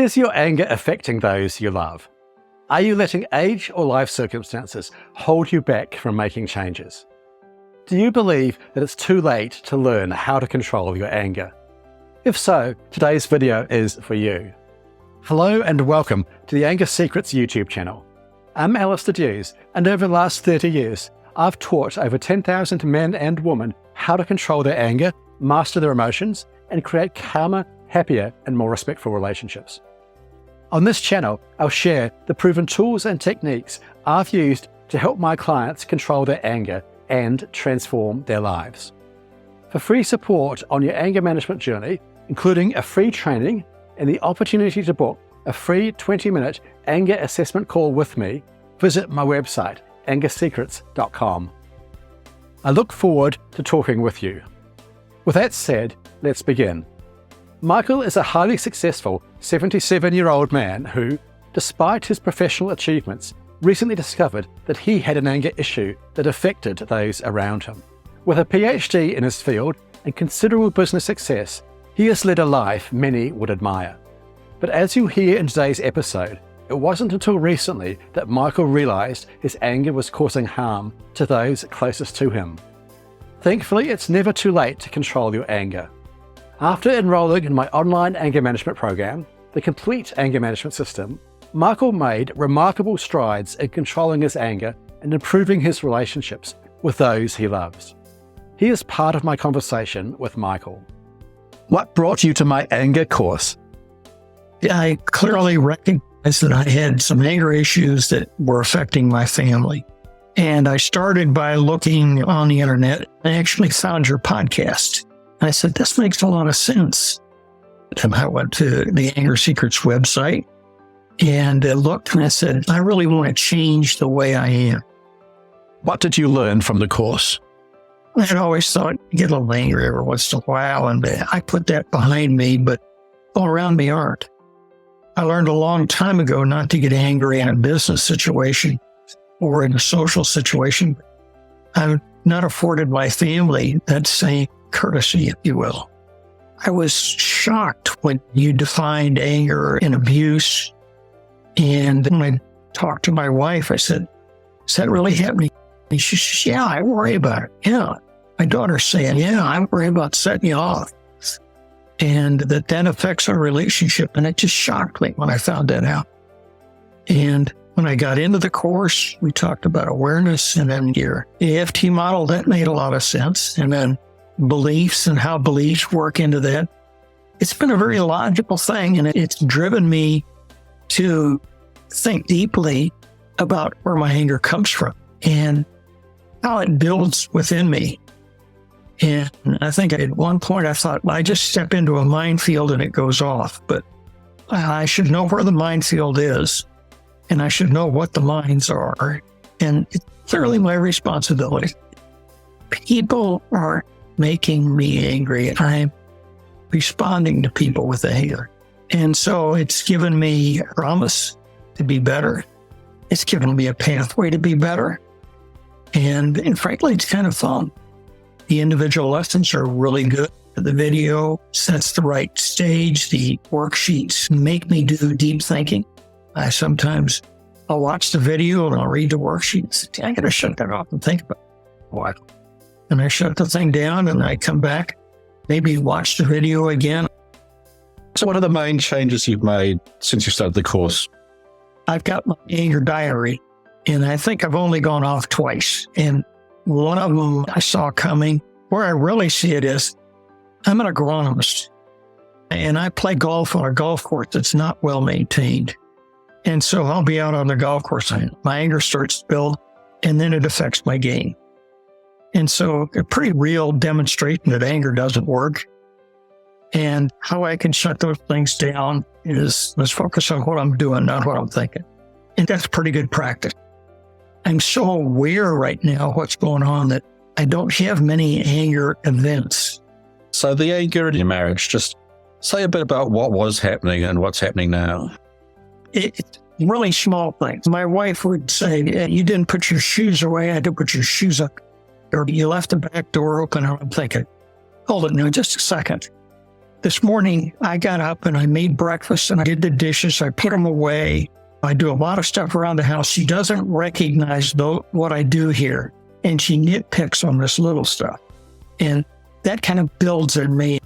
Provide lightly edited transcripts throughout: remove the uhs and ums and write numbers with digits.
Is your anger affecting those you love? Are you letting age or life circumstances hold you back from making changes? Do you believe that it's too late to learn how to control your anger? If so, today's video is for you. Hello and welcome to the Anger Secrets YouTube channel. I'm Alastair Duhs, and over the last 30 years, I've taught over 10,000 men and women how to control their anger, master their emotions, and create calmer, happier, and more respectful relationships. On this channel, I'll share the proven tools and techniques I've used to help my clients control their anger and transform their lives. For free support on your anger management journey, including a free training and the opportunity to book a free 20-minute anger assessment call with me, visit my website, angersecrets.com. I look forward to talking with you. With that said, let's begin. Michael is a highly successful 77-year-old man who, despite his professional achievements, recently discovered that he had an anger issue that affected those around him. With a PhD in his field and considerable business success, he has led a life many would admire. But as you'll hear in today's episode, it wasn't until recently that Michael realized his anger was causing harm to those closest to him. Thankfully, it's never too late to control your anger. After enrolling in my online anger management program, the Complete Anger Management System, Michael made remarkable strides in controlling his anger and improving his relationships with those he loves. Here's part of my conversation with Michael. What brought you to my anger course? I clearly recognized that I had some anger issues that were affecting my family. And I started by looking on the internet. I actually found your podcast. I said, this makes a lot of sense. And I went to the Anger Secrets website and looked and I said, I really want to change the way I am. What did you learn from the course? I had always thought, I get a little angry every once in a while, and I put that behind me, but all around me aren't. I learned a long time ago not to get angry in a business situation or in a social situation. I'm not afforded my family that same courtesy, if you will. I was shocked when you defined anger and abuse. And when I talked to my wife, I said, is that really happening? And she says, yeah, I worry about it. Yeah. My daughter's saying, yeah, I worry about setting you off. And that affects our relationship. And it just shocked me when I found that out. And when I got into the course, we talked about awareness and then your EFT model. That made a lot of sense. And then beliefs and how beliefs work into that. It's been a very logical thing, and it's driven me to think deeply about where my anger comes from and how it builds within me. And I think at one point I thought, well, I just step into a minefield and it goes off, but I should know where the minefield is, and I should know what the mines are, and it's clearly my responsibility. People are making me angry. I'm responding to people with anger. And so it's given me a promise to be better. It's given me a pathway to be better. And frankly, it's kind of fun. The individual lessons are really good. The video sets the right stage. The worksheets make me do deep thinking. I'll watch the video and I'll read the worksheets. I got to shut that off and think about what. And I shut the thing down and I come back, maybe watch the video again. So what are the main changes you've made since you started the course? I've got my anger diary, and I think I've only gone off twice. And one of them I saw coming. Where I really see it is, I'm an agronomist, and I play golf on a golf course that's not well maintained. And so I'll be out on the golf course, and my anger starts to build, and then it affects my game. And so a pretty real demonstration that anger doesn't work. And how I can shut those things down is let's focus on what I'm doing, not what I'm thinking. And that's pretty good practice. I'm so aware right now what's going on that I don't have many anger events. So the anger in your marriage, just say a bit about what was happening and what's happening now. It's really small things. My wife would say, yeah, you didn't put your shoes away. I had to put your shoes up. Or you left the back door open. I'm thinking, hold it now, just a second. This morning, I got up and I made breakfast and I did the dishes. I put them away. I do a lot of stuff around the house. She doesn't recognize what I do here. And she nitpicks on this little stuff. And that kind of builds in me.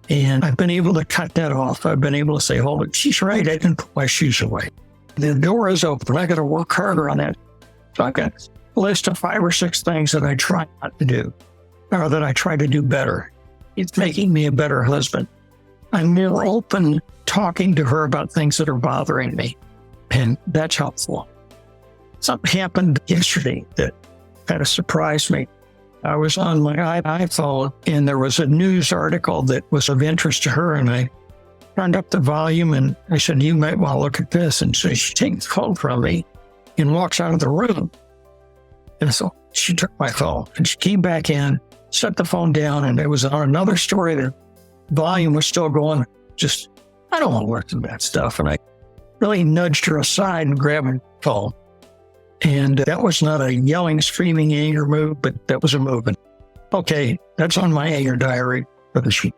And I've been able to cut that off. I've been able to say, hold it, she's right. I didn't put my shoes away. The door is open. I got to work harder on that. So I've got a list of 5 or 6 things that I try not to do, or that I try to do better. It's making me a better husband. I'm more open talking to her about things that are bothering me, and that's helpful. Something happened yesterday that kind of surprised me. I was on my iPhone, and there was a news article that was of interest to her, and I turned up the volume, and I said, you might want to look at this. And so she takes the phone from me and walks out of the room. And so she took my phone, and she came back in, set the phone down, and it was on another story. The volume was still going. Just, I don't want to work through that stuff. And I really nudged her aside and grabbed her phone. And that was not a yelling, screaming, anger move, but that was a movement. Okay, that's on my anger diary for this week.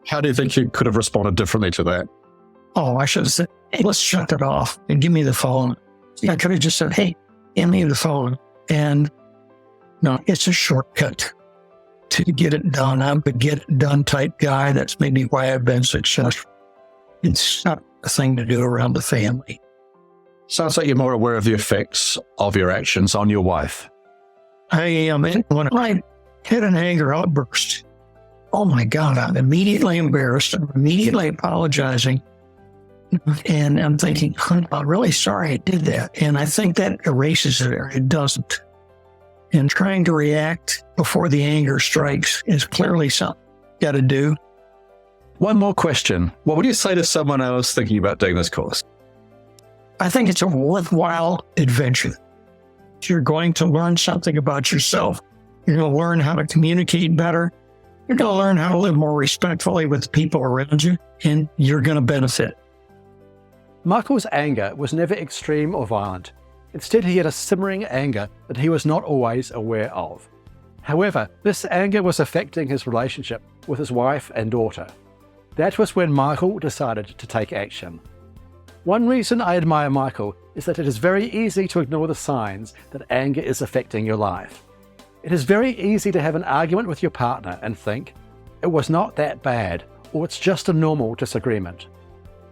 How do you think you could have responded differently to that? Oh, I should have said, hey, let's shut that off and give me the phone. I could have just said, hey, give me the phone. And no, it's a shortcut to get it done. I'm a get it done type guy. That's maybe why I've been successful. It's not a thing to do around the family. Sounds like you're more aware of the effects of your actions on your wife. I am. When I hit an anger outburst, oh my God, I'm immediately embarrassed. I'm immediately apologizing. And I'm thinking, I'm really sorry I did that. And I think that erases it, or it doesn't. And trying to react before the anger strikes is clearly something you got to do. One more question. What would you say to someone else thinking about doing this course? I think it's a worthwhile adventure. You're going to learn something about yourself. You're going to learn how to communicate better. You're going to learn how to live more respectfully with the people around you, and you're going to benefit. Michael's anger was never extreme or violent. Instead, he had a simmering anger that he was not always aware of. However, this anger was affecting his relationship with his wife and daughter. That was when Michael decided to take action. One reason I admire Michael is that it is very easy to ignore the signs that anger is affecting your life. It is very easy to have an argument with your partner and think, it was not that bad, or it's just a normal disagreement.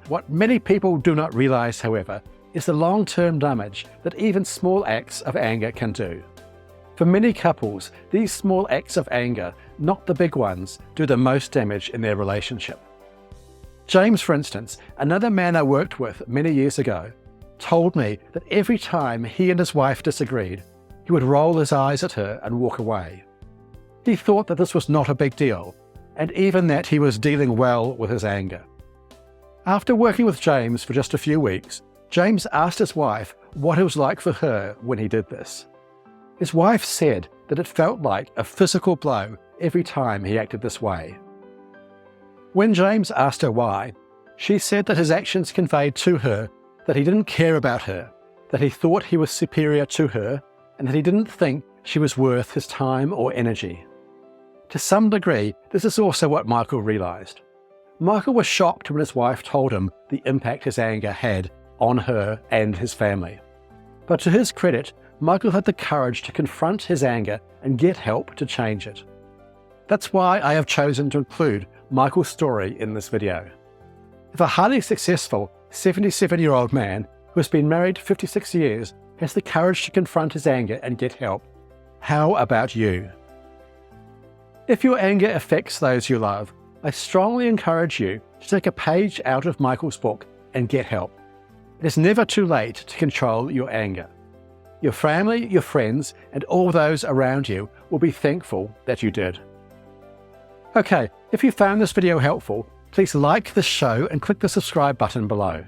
What many people do not realize, however, is the long-term damage that even small acts of anger can do. For many couples, these small acts of anger, not the big ones, do the most damage in their relationship. James, for instance, another man I worked with many years ago, told me that every time he and his wife disagreed, he would roll his eyes at her and walk away. He thought that this was not a big deal, and even that he was dealing well with his anger. After working with James for just a few weeks, James asked his wife what it was like for her when he did this. His wife said that it felt like a physical blow every time he acted this way. When James asked her why, she said that his actions conveyed to her that he didn't care about her, that he thought he was superior to her, and that he didn't think she was worth his time or energy. To some degree, this is also what Michael realized. Michael was shocked when his wife told him the impact his anger had on her and his family. But to his credit, Michael had the courage to confront his anger and get help to change it. That's why I have chosen to include Michael's story in this video. If a highly successful 77-year-old man who has been married 56 years has the courage to confront his anger and get help, how about you? If your anger affects those you love, I strongly encourage you to take a page out of Michael's book and get help. It is never too late to control your anger. Your family, your friends, and all those around you will be thankful that you did. Okay, if you found this video helpful, please like this show and click the subscribe button below.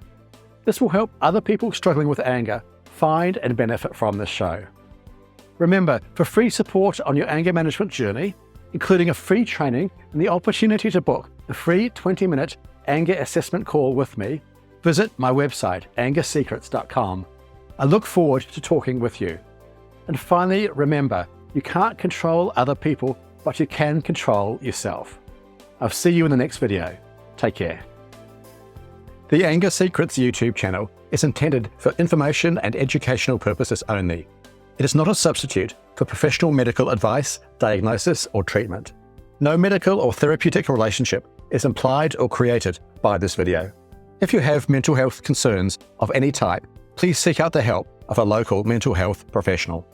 This will help other people struggling with anger find and benefit from this show. Remember, for free support on your anger management journey, including a free training and the opportunity to book the free 20-minute anger assessment call with me, visit my website, angersecrets.com. I look forward to talking with you. And finally, remember, you can't control other people, but you can control yourself. I'll see you in the next video. Take care. The Anger Secrets YouTube channel is intended for information and educational purposes only. It is not a substitute for professional medical advice, diagnosis, or treatment. No medical or therapeutic relationship is implied or created by this video. If you have mental health concerns of any type, please seek out the help of a local mental health professional.